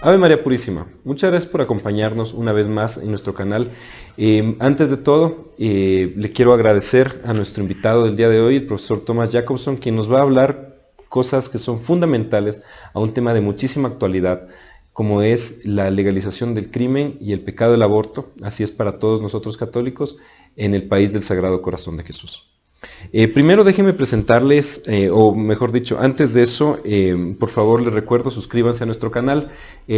Ave María Purísima, muchas gracias por acompañarnos una vez más en nuestro canal. Antes de todo, le quiero agradecer a nuestro invitado del día de hoy, el profesor Thomas Jacobson, quien nos va a hablar cosas que son fundamentales a un tema de muchísima actualidad, como es la legalización del crimen y el pecado del aborto, así es para todos nosotros católicos, en el país del Sagrado Corazón de Jesús. Primero déjenme presentarles, o mejor dicho, antes de eso, por favor les recuerdo, suscríbanse a nuestro canal.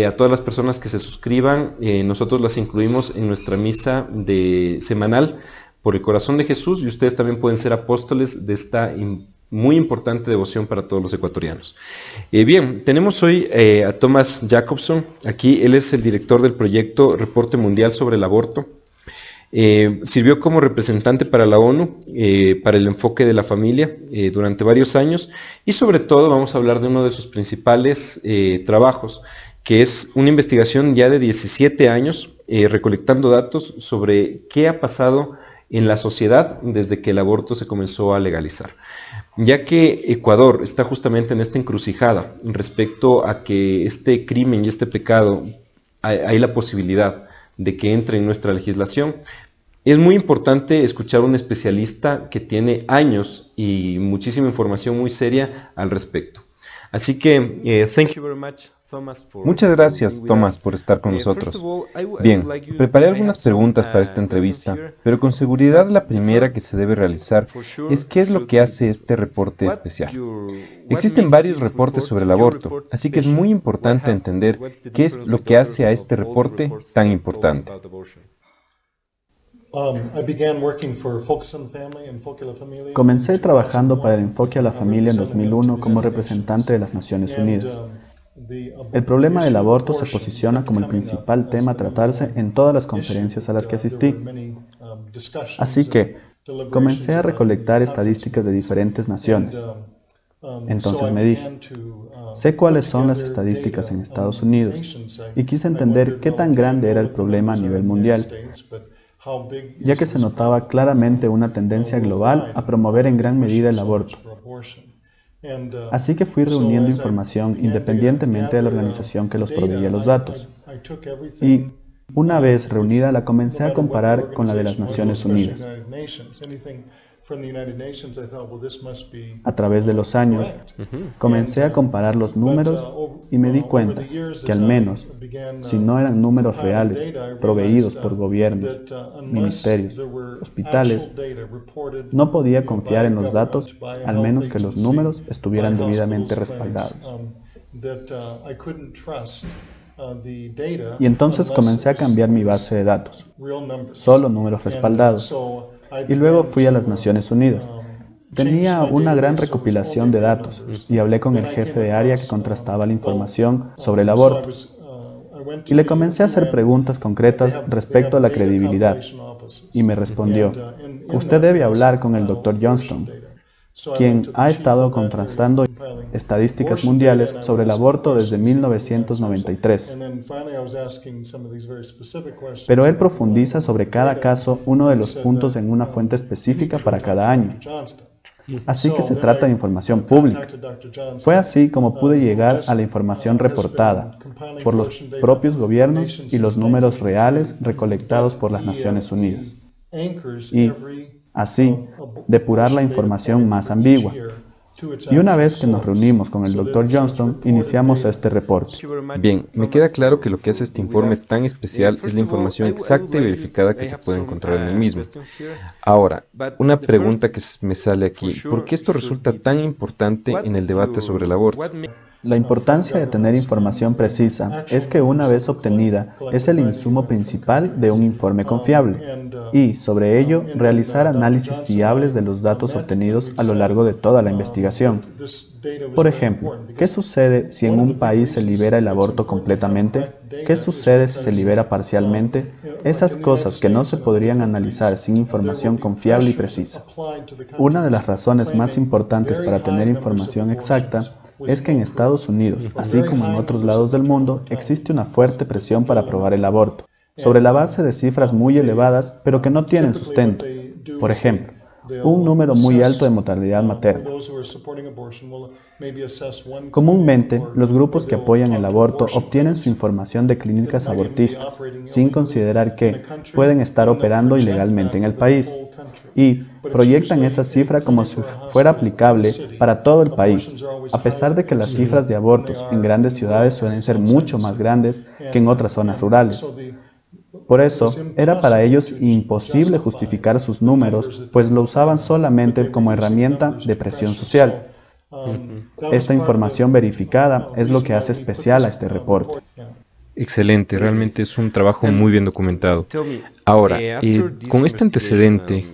A todas las personas que se suscriban, nosotros las incluimos en nuestra misa semanal por el Corazón de Jesús, y ustedes también pueden ser apóstoles de esta muy importante devoción para todos los ecuatorianos. Bien, tenemos hoy a Thomas Jacobson. Aquí él es el director del proyecto Reporte Mundial sobre el Aborto. Sirvió como representante para la ONU, para el enfoque de la familia durante varios años, y sobre todo vamos a hablar de uno de sus principales trabajos, que es una investigación ya de 17 años, recolectando datos sobre qué ha pasado en la sociedad desde que el aborto se comenzó a legalizar. Ya que Ecuador está justamente en esta encrucijada respecto a que este crimen y este pecado hay la posibilidad de que entre en nuestra legislación, es muy importante escuchar a un especialista que tiene años y muchísima información muy seria al respecto. Así que, thank you very much, Thomas, Muchas gracias, Thomas, por estar con nosotros. Bien, preparé algunas preguntas para esta entrevista, pero con seguridad la primera que se debe realizar es ¿qué es lo que hace este reporte especial? Existen varios reportes sobre el aborto, así que es muy importante entender qué es lo que hace a este reporte tan importante. Comencé trabajando para el Enfoque a la Familia en 2001 como representante de las Naciones Unidas. El problema del aborto se posiciona como el principal tema a tratarse en todas las conferencias a las que asistí. Así que comencé a recolectar estadísticas de diferentes naciones. Entonces me dije, sé cuáles son las estadísticas en Estados Unidos y quise entender qué tan grande era el problema a nivel mundial, ya que se notaba claramente una tendencia global a promover en gran medida el aborto. Así que fui reuniendo información independientemente de la organización que los proveía los datos. Y una vez reunida la comencé a comparar con la de las Naciones Unidas. A través de los años, comencé a comparar los números y me di cuenta que al menos, si no eran números reales proveídos por gobiernos, ministerios, hospitales, no podía confiar en los datos, al menos que los números estuvieran debidamente respaldados. Y entonces comencé a cambiar mi base de datos, solo números respaldados. Y luego fui a las Naciones Unidas. Tenía una gran recopilación de datos y hablé con el jefe de área que contrastaba la información sobre el aborto. Y le comencé a hacer preguntas concretas respecto a la credibilidad. Y me respondió, usted debe hablar con el Dr. Johnston, quien ha estado contrastando estadísticas mundiales sobre el aborto desde 1993. Pero él profundiza sobre cada caso uno de los puntos en una fuente específica para cada año. Así que se trata de información pública. Fue así como pude llegar a la información reportada por los propios gobiernos y los números reales recolectados por las Naciones Unidas. Y, así, depurar la información más ambigua. Y una vez que nos reunimos con el Dr. Johnston, iniciamos este reporte. Bien, me queda claro que lo que hace este informe tan especial es la información exacta y verificada que se puede encontrar en el mismo. Ahora, una pregunta que me sale aquí, ¿por qué esto resulta tan importante en el debate sobre el aborto? La importancia de tener información precisa es que una vez obtenida es el insumo principal de un informe confiable y, sobre ello, realizar análisis fiables de los datos obtenidos a lo largo de toda la investigación. Por ejemplo, ¿qué sucede si en un país se libera el aborto completamente? ¿Qué sucede si se libera parcialmente? Esas cosas que no se podrían analizar sin información confiable y precisa. Una de las razones más importantes para tener información exacta es que en Estados Unidos, así como en otros lados del mundo, existe una fuerte presión para aprobar el aborto, sobre la base de cifras muy elevadas, pero que no tienen sustento. Por ejemplo, un número muy alto de mortalidad materna. Comúnmente, los grupos que apoyan el aborto obtienen su información de clínicas abortistas, sin considerar que pueden estar operando ilegalmente en el país, y proyectan esa cifra como si fuera aplicable para todo el país, a pesar de que las cifras de abortos en grandes ciudades suelen ser mucho más grandes que en otras zonas rurales. Por eso, era para ellos imposible justificar sus números, pues lo usaban solamente como herramienta de presión social. Esta información verificada es lo que hace especial a este reporte. Excelente, realmente es un trabajo muy bien documentado. Ahora, con este antecedente,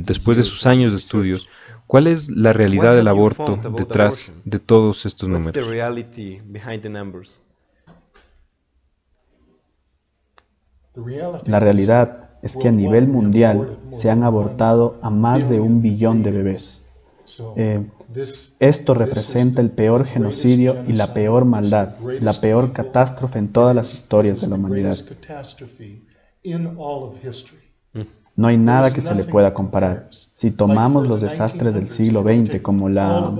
después de sus años de estudios, ¿cuál es la realidad del aborto detrás de todos estos números? La realidad es que a nivel mundial se han abortado a más de 1 billón de bebés. Esto representa el peor genocidio y la peor maldad, la peor catástrofe en todas las historias de la humanidad. No hay nada que se le pueda comparar. Si tomamos los desastres del siglo XX, como la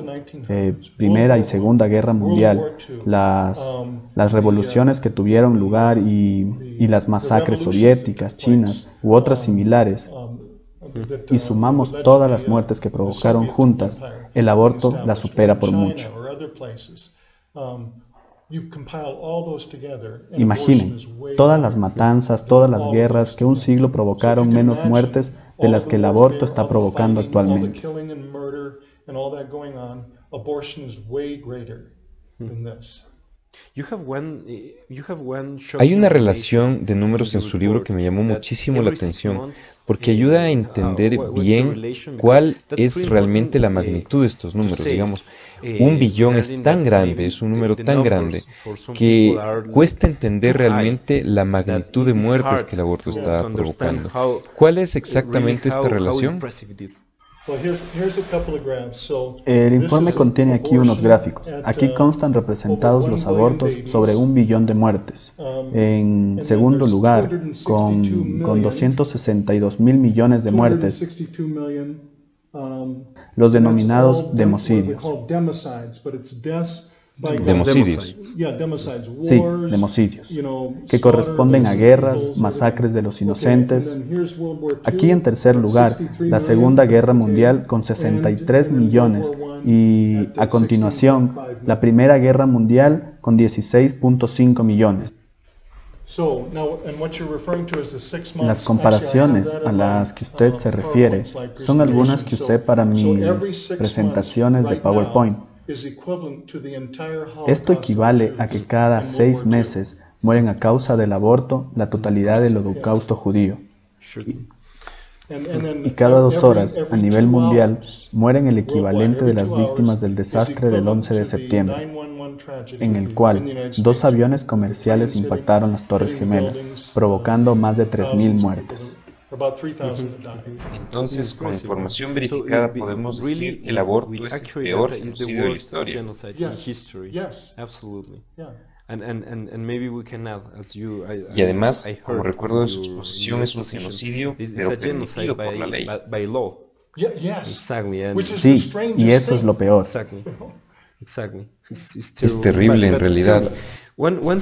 Primera y Segunda Guerra Mundial, las revoluciones que tuvieron lugar y las masacres soviéticas, chinas u otras similares, y sumamos todas las muertes que provocaron juntas, el aborto la supera por mucho. Imaginen, todas las matanzas, todas las guerras que un siglo provocaron menos muertes de las que el aborto está provocando actualmente. Hay una relación de números en su libro que me llamó muchísimo la atención porque ayuda a entender bien cuál es realmente la magnitud de estos números. Digamos, 1 billón es tan grande, es un número tan grande que cuesta entender realmente la magnitud de muertes que el aborto está provocando. ¿Cuál es exactamente esta relación? El informe contiene aquí unos gráficos. Aquí constan representados los abortos sobre 1 billón de muertes. En segundo lugar, con 262 mil millones de muertes, los denominados democidios. Democidios. Sí, democidios, que corresponden a guerras, masacres de los inocentes. Aquí en tercer lugar, la Segunda Guerra Mundial con 63 millones y a continuación, la Primera Guerra Mundial con 16.5 millones. Las comparaciones a las que usted se refiere son algunas que usé para mis presentaciones de PowerPoint. Esto equivale a que cada 6 meses mueren a causa del aborto la totalidad del holocausto judío. Y cada 2 horas, a nivel mundial, mueren el equivalente de las víctimas del desastre del 11 de septiembre, en el cual 2 aviones comerciales impactaron las Torres Gemelas, provocando más de 3.000 muertes. Entonces, con información verificada podemos decir que el aborto es el peor genocidio de la historia. Y además, como recuerdo de su exposición, es un genocidio, pero permitido por la ley. Sí, y eso es lo peor. Es terrible en realidad.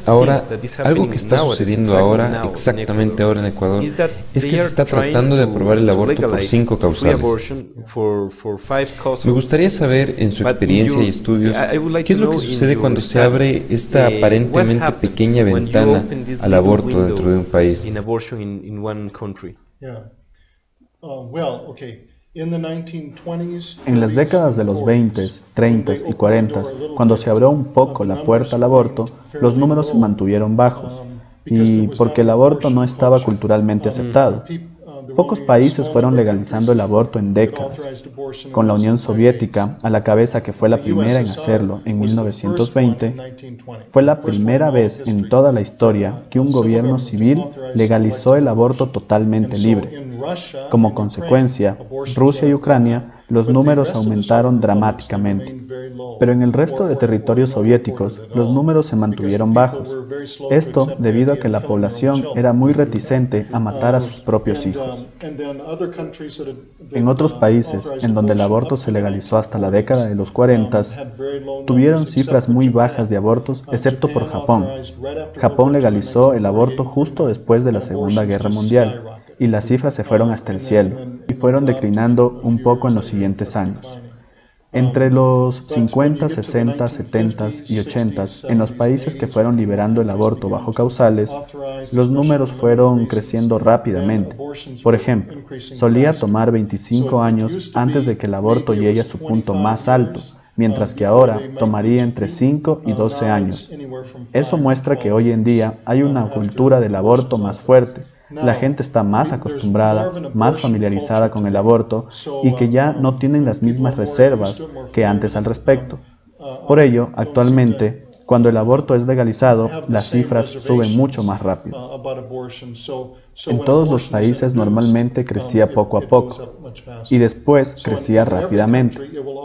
Ahora, algo que está sucediendo ahora, exactamente ahora en Ecuador, es que se está tratando de aprobar el aborto por 5 causales. Me gustaría saber, en su experiencia y estudios, ¿qué es lo que sucede cuando se abre esta aparentemente pequeña ventana al aborto dentro de un país? En las décadas de los 20, 30 y 40, cuando se abrió un poco la puerta al aborto, los números se mantuvieron bajos, y porque el aborto no estaba culturalmente aceptado. Pocos países fueron legalizando el aborto en décadas, con la Unión Soviética a la cabeza, que fue la primera en hacerlo en 1920, fue la primera vez en toda la historia que un gobierno civil legalizó el aborto totalmente libre. Como consecuencia, Rusia y Ucrania los números aumentaron dramáticamente. Pero en el resto de territorios soviéticos, los números se mantuvieron bajos. Esto debido a que la población era muy reticente a matar a sus propios hijos. En otros países, en donde el aborto se legalizó hasta la década de los 40, tuvieron cifras muy bajas de abortos, excepto por Japón. Japón legalizó el aborto justo después de la Segunda Guerra Mundial, y las cifras se fueron hasta el cielo, y fueron declinando un poco en los siguientes años. Entre los 50, 60, 70 y 80, en los países que fueron liberando el aborto bajo causales, los números fueron creciendo rápidamente. Por ejemplo, solía tomar 25 años antes de que el aborto llegue a su punto más alto, mientras que ahora tomaría entre 5 y 12 años. Eso muestra que hoy en día hay una cultura del aborto más fuerte. La gente está más acostumbrada, más familiarizada con el aborto y que ya no tienen las mismas reservas que antes al respecto. Por ello, actualmente, cuando el aborto es legalizado, las cifras suben mucho más rápido. En todos los países normalmente crecía poco a poco y después crecía rápidamente.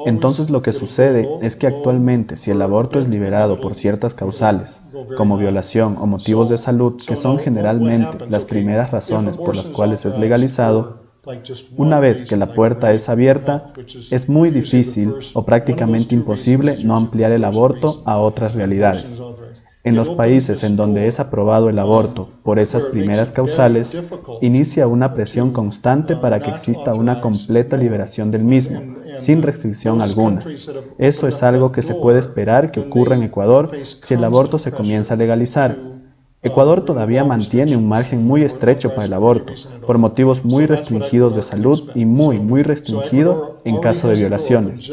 Entonces lo que sucede es que actualmente si el aborto es liberado por ciertas causales, como violación o motivos de salud, que son generalmente las primeras razones por las cuales es legalizado, una vez que la puerta es abierta, es muy difícil o prácticamente imposible no ampliar el aborto a otras realidades. En los países en donde es aprobado el aborto por esas primeras causales, inicia una presión constante para que exista una completa liberación del mismo, sin restricción alguna. Eso es algo que se puede esperar que ocurra en Ecuador si el aborto se comienza a legalizar. Ecuador todavía mantiene un margen muy estrecho para el aborto, por motivos muy restringidos de salud y muy restringido en caso de violaciones.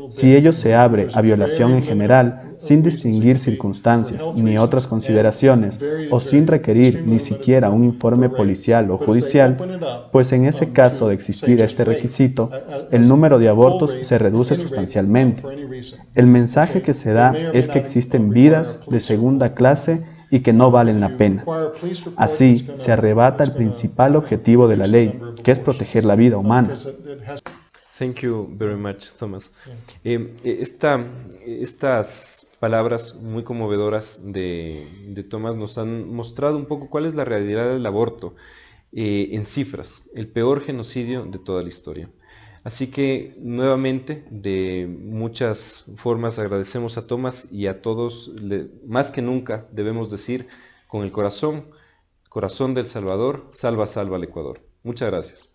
Si ello se abre a violación en general, sin distinguir circunstancias ni otras consideraciones, o sin requerir ni siquiera un informe policial o judicial, pues en ese caso de existir este requisito, el número de abortos se reduce sustancialmente. El mensaje que se da es que existen vidas de segunda clase y que no valen la pena. Así se arrebata el principal objetivo de la ley, que es proteger la vida humana. Thank you very much, Thomas. Estas palabras muy conmovedoras de Thomas nos han mostrado un poco cuál es la realidad del aborto en cifras, el peor genocidio de toda la historia. Así que nuevamente, de muchas formas agradecemos a Thomas y a todos, más que nunca debemos decir con el corazón del Salvador, salva al Ecuador. Muchas gracias.